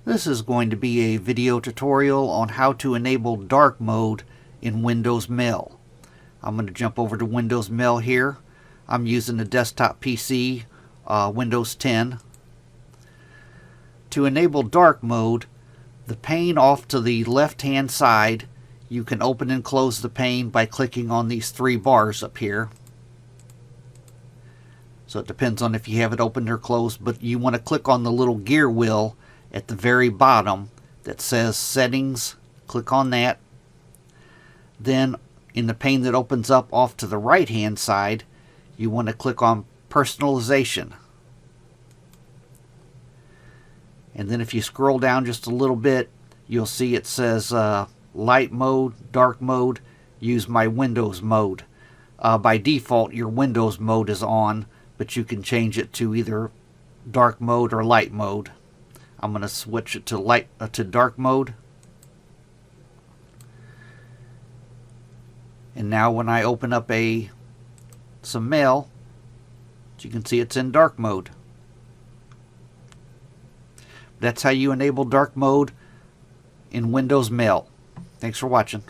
This is going to be a video tutorial on how to enable dark mode in Windows Mail. I'm going to jump over to Windows Mail here. I'm using the desktop PC, Windows 10. To enable dark mode, the pane off to the left hand side, you can open and close the pane by clicking on these three bars up here. So it depends on if you have it open or closed, but you want to click on the little gear wheel at the very bottom that says Settings. Click on that. Then in the pane that opens up off to the right hand side, you want to click on Personalization. And then if you scroll down just a little bit, you'll see it says light mode, dark mode, use my Windows mode. By default your Windows mode is on, but you can change it to either dark mode or light mode. I'm going to switch it to dark mode. And now when I open up some mail, you can see it's in dark mode. That's how you enable dark mode in Windows Mail. Thanks for watching.